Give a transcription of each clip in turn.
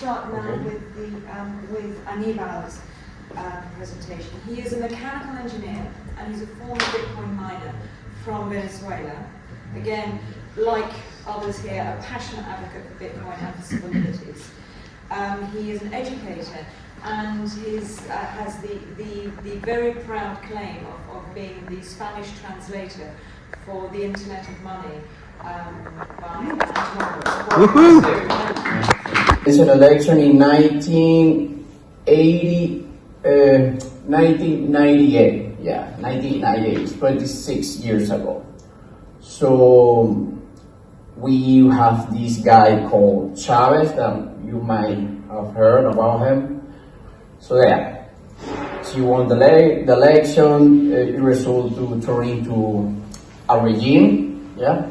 start now with Anibal's presentation. He is a mechanical engineer and he's a former Bitcoin miner from Venezuela. Again, like others here, a passionate advocate for Bitcoin and for civil liberties. He is an educator and has the very proud claim of being the Spanish translator for the Internet of Money by Anibal. It's an election in 1998. Yeah, 1998. It's 26 years ago. So we have this guy called Chavez that you might have heard about him. So yeah, she won the election. It resulted to turn into a regime. Yeah,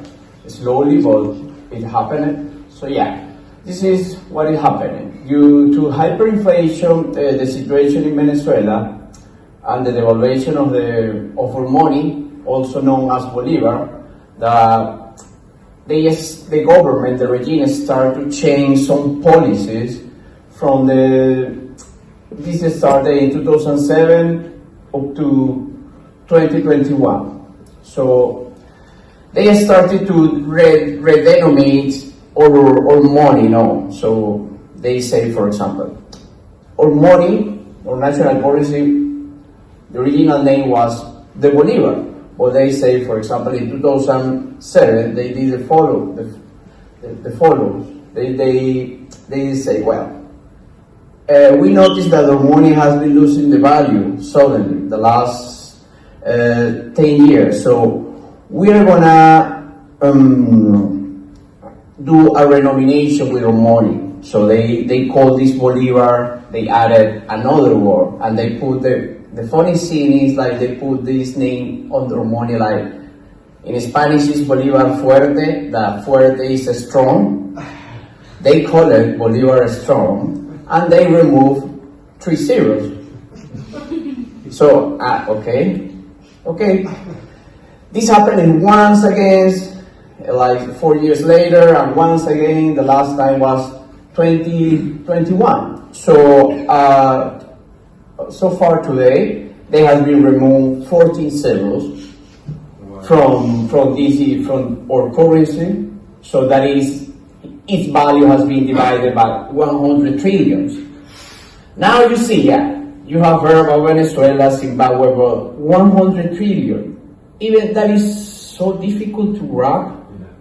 slowly, but it happened. So yeah, this is what is happening. Due to hyperinflation, the situation in Venezuela, and the devaluation of our money, also known as Bolivar, the government, the regime, started to change some policies from this started in 2007 up to 2021. So they started to redenominate our money now. So they say, for example, our money, our national currency, the original name was the Bolivar. But they say, for example, in 2007, they did the follows. They say, well, we noticed that our money has been losing the value suddenly the last 10 years. So we are gonna do a renomination with our money. So they call this Bolivar. They added another word, and they put the funny thing is, like, they put this name on their money, like in Spanish is Bolivar Fuerte. That Fuerte is strong. They call it Bolivar Strong, and they remove 3 zeros. So okay. This happened once again, like 4 years later, and once again. The last time was 2021. So far today, they have been removed 14 zeros from our currency. So that is, its value has been divided by 100 trillions. Now you see, you have heard about Venezuela, Zimbabwe, but 100 trillion. Even that is so difficult to wrap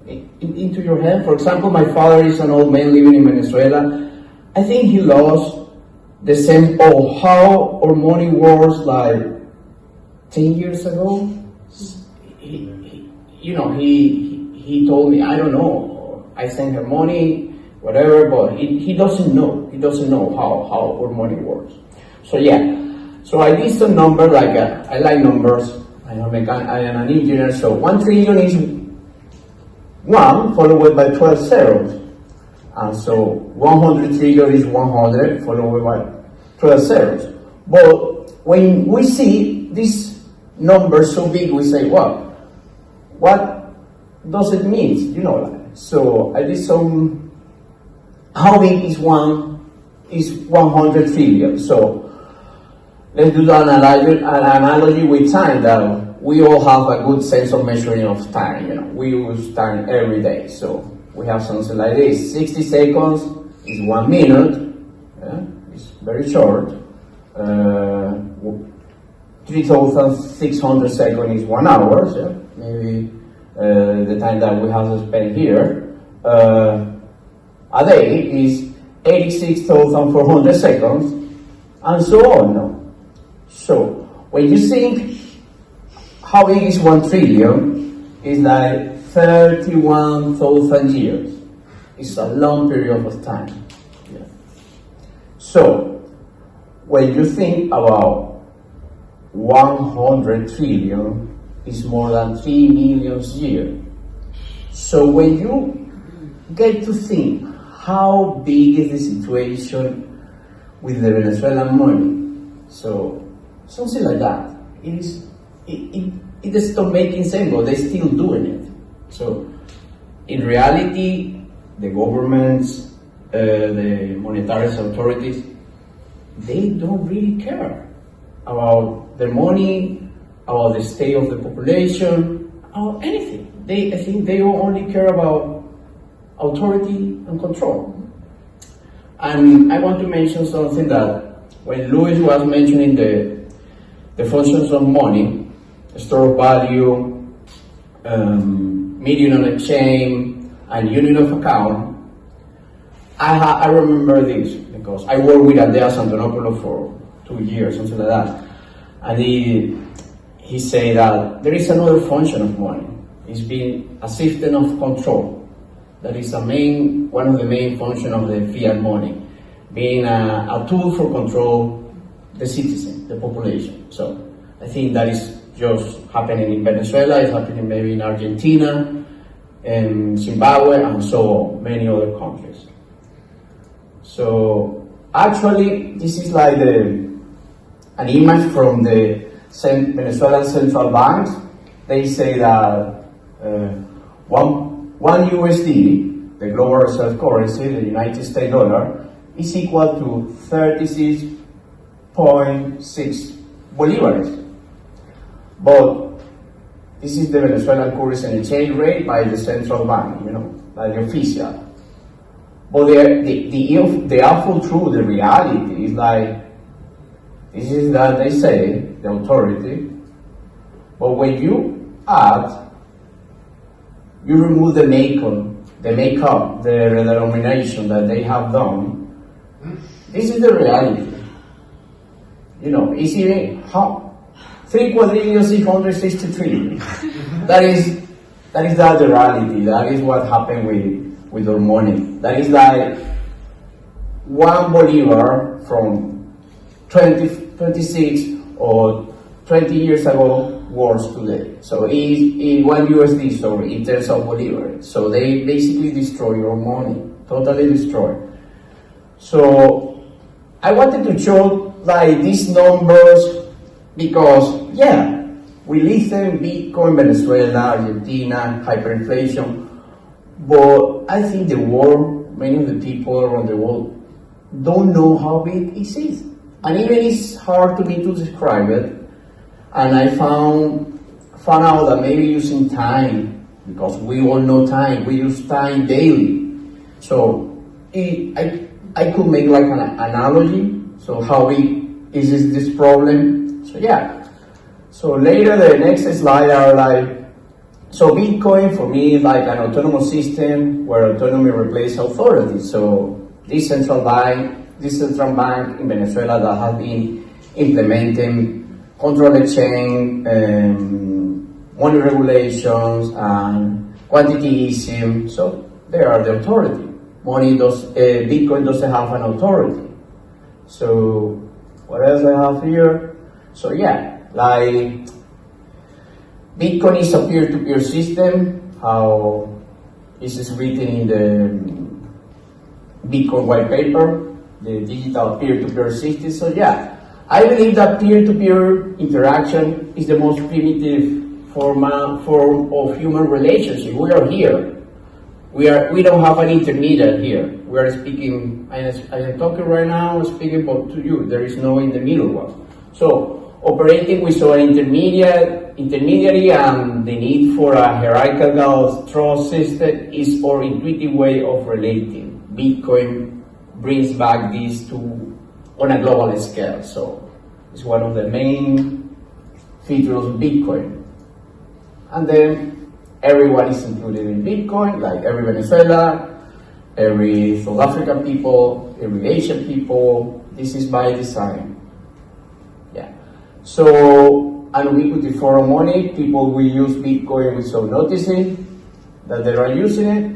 into your head. For example, my father is an old man living in Venezuela. I think he lost the sense of how our money was like 10 years ago. He told me, I don't know, I sent her money, whatever, but he doesn't know. He doesn't know how our money works. So yeah, so I did some numbers, like I like numbers. I am an engineer, so 1 trillion is 1 followed by 12 zeros. And so 100 trillion is 100 followed by 12 zeros. But when we see this number so big, we say, well, what does it mean? So I did some, how big is 100 trillion? So let's do an analogy with time, that we all have a good sense of measuring of time. We use time every day. So we have something like this: 60 seconds is 1 minute. It's very short. 3,600 seconds is 1 hour. So maybe the time that we have to spend here. A day is 86,400 seconds, and so on. No? So when you think how big is 1 trillion, it's like 31,000 years. It's a long period of time. Yeah. So when you think about 100 trillion, it's more than 3 million years. So when you get to think how big is the situation with the Venezuelan money, so something like that, it stopped making sense, but they're still doing it. So in reality, the governments the monetary authorities, they don't really care about their money, about the state of the population, about anything. I think they only care about authority and control. And I want to mention something that when Luis was mentioning the functions of money, store of value, medium on exchange, and unit of account, I remember this because I worked with Andrea Santonopoulos for 2 years, something like that. And he said that there is another function of money. It's being a system of control. That is one of the main functions of the fiat money, being a tool for control the citizen, the population. So I think that is just happening in Venezuela, it's happening maybe in Argentina, and Zimbabwe, and so on, many other countries. So actually, this is like an image from the Venezuelan central banks. They say that one USD, the global reserve currency, the United States dollar, is equal to 36.6 bolivares. But this is the Venezuelan currency and exchange rate by the central bank, by the official. But the awful truth, the reality is like, this is that they say, the authority, but when you add, you remove the makeup, the redenomination that they have done. This is the reality. It's even 3,663,000,000. That is the reality. That is what happened with our money. That is like 1 bolivar from 26 or 20 years ago worse today. So it's 1 USD, in terms of bolivar. So they basically destroy your money, totally destroy. So I wanted to show like these numbers because we listen Bitcoin, Venezuela, Argentina, hyperinflation, but I think the world, many of the people around the world don't know how big it is. And even it's hard to me to describe it. And I found out that maybe using time, because we all know time, we use time daily. So I could make like an analogy. So how big is this problem? So later the next slide are like, so Bitcoin for me is like an autonomous system where autonomy replaces authority. So this central bank in Venezuela that has been implementing control exchange, money regulations, and quantity easing. So they are the authority. Bitcoin doesn't have an authority. So what else I have here? So like Bitcoin is a peer-to-peer system, how this is written in the Bitcoin white paper, the digital peer-to-peer system. So I believe that peer-to-peer interaction is the most primitive form of human relationship. We are here. We don't have an intermediate here. We are speaking, as I'm talking right now, I'm speaking to you. There is no in the middle one. So operating with an intermediary and the need for a hierarchical trust system is our intuitive way of relating. Bitcoin brings back this on a global scale. So it's one of the main features of Bitcoin. And then everyone is included in Bitcoin, like every Venezuela, every South African people, every Asian people. This is by design. So, and we could defer money. People will use Bitcoin without noticing that they are using it.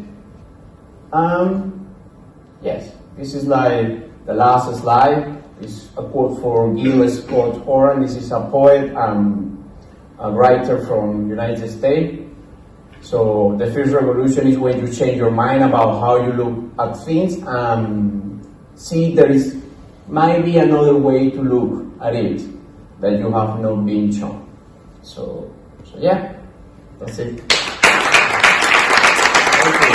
Yes, this is like the last slide. It's a quote for Gilles Scott Horan. This is a poet and a writer from United States. So the first revolution is when you change your mind about how you look at things and see there might be another way to look at it that you have not been shown. So that's it. Thank you.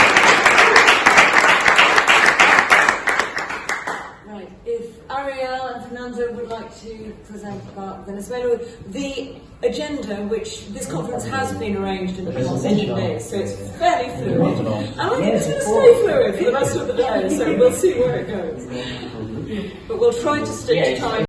if Ariel and Fernando would like to present about Venezuela, the agenda, which this conference has been arranged in the past 10 days, so it's fairly fluid. And I think it's going to stay fluid for the rest of the day, so we'll see where it goes. But we'll try to stick to time.